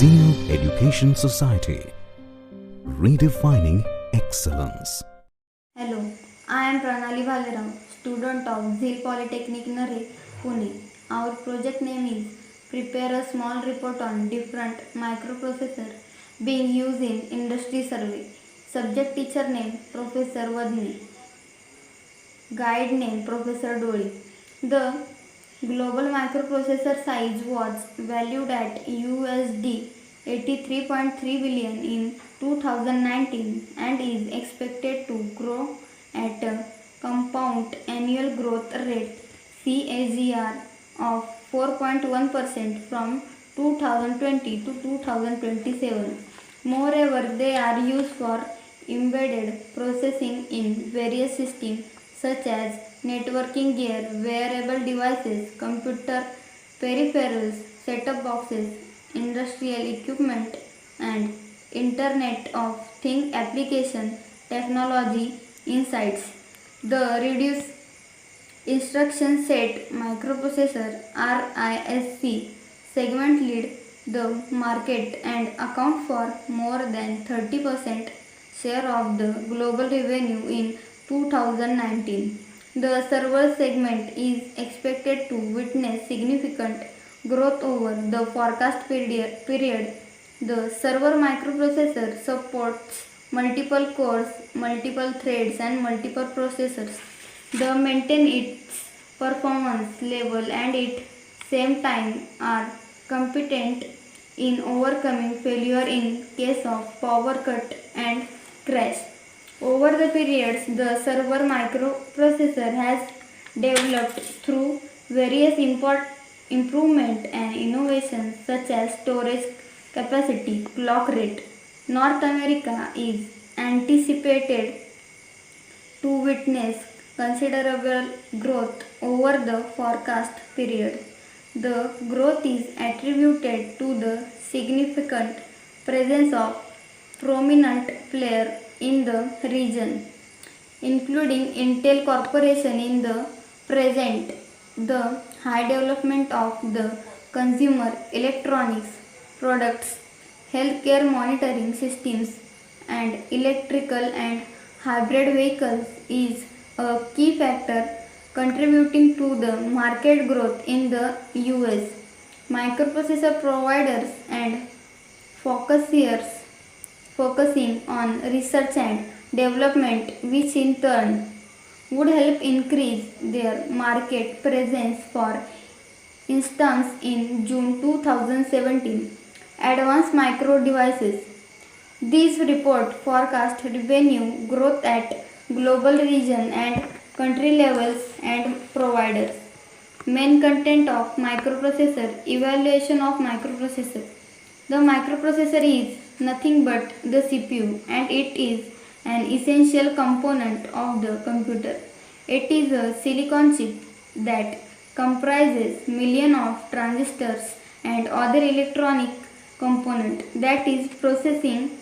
Zeal Education Society, redefining excellence. Hello, I am Pranali Bhalerao, student of Zeal Polytechnic Nare, Pune. Our project name is Prepare a small report on different microprocessor being used in industry survey. Subject teacher name Professor Vadne. Guide name Professor Dole. The global microprocessor size was valued at USD 83.3 billion in 2019 and is expected to grow at a compound annual growth rate CAGR of 4.1% from 2020 to 2027. Moreover, they are used for embedded processing in various systems such as networking gear, wearable devices, computer peripherals, set-top boxes, industrial equipment, and Internet of Things application technology insights. The reduced instruction set microprocessor RISC segment lead the market and account for more than 30% share of the global revenue in 2019. The server segment is expected to witness significant growth over the forecast period. The server microprocessor supports multiple cores, multiple threads, and multiple processors. The maintain its performance level and at same time are competent in overcoming failure in case of power cut and crash. Over the periods, the server microprocessor has developed through various improvement and innovations such as storage capacity, clock rate. North America is anticipated to witness considerable growth over the forecast period. The growth is attributed to the significant presence of prominent players in the region, including Intel Corporation in the present, the high development of the consumer electronics products, healthcare monitoring systems, and electrical and hybrid vehicles is a key factor contributing to the market growth in the US. Microprocessor providers and focusers focusing on research and development, which in turn would help increase their market presence. For instance, in June 2017, Advanced Micro Devices. This report forecast revenue growth at global region and country levels and providers. Main content of microprocessor. Evaluation of microprocessor. The microprocessor is nothing but the CPU and it is an essential component of the computer. It is a silicon chip that comprises millions of transistors and other electronic components that is processing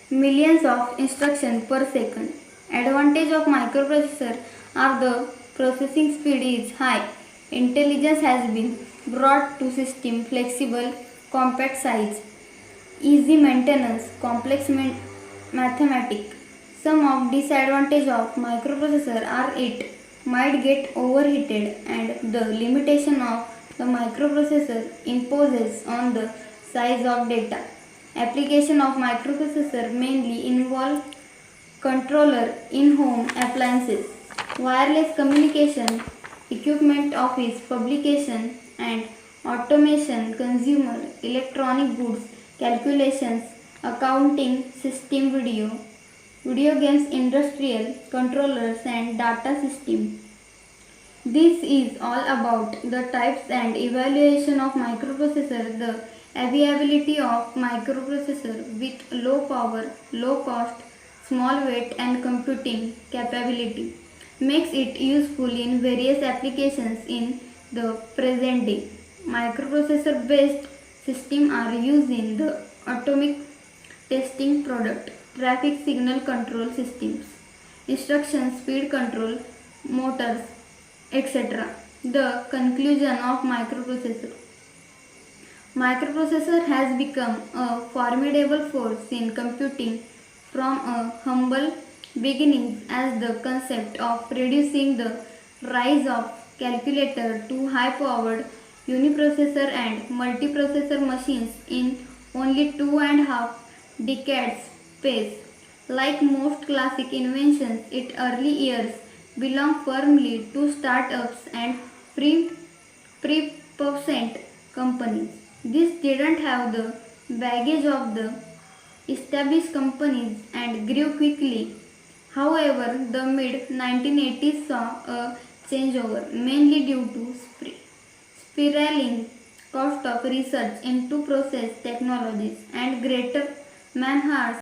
millions of instructions per second. Advantage of microprocessor are the processing speed is high. Intelligence has been brought to system flexible, compact size, easy maintenance, complex mathematics. Some of disadvantage of microprocessor are it might get overheated and the limitation of the microprocessor imposes on the size of data. Application of microprocessor mainly involve controller in home appliances, wireless communication, equipment, office, publication and automation, consumer electronic goods, calculations, accounting, system video games, industrial controllers and data system. This is all about the types and evaluation of microprocessor. The availability of microprocessor with low power, low cost, small weight and computing capability makes it useful in various applications in the present day. Microprocessor based systems are used in the atomic testing product, traffic signal control systems, instruction speed control, motors, etc. The conclusion of microprocessor. Microprocessor has become a formidable force in computing from a humble beginnings as the concept of reducing the rise of calculator to high-powered uniprocessor and multiprocessor machines in only 2.5 decades space. Like most classic inventions, its early years belong firmly to startups and pre-pubescent companies. This didn't have the baggage of the established companies and grew quickly. However, the mid 1980s saw a changeover, mainly due to spiraling cost of research into process technologies and greater man-hours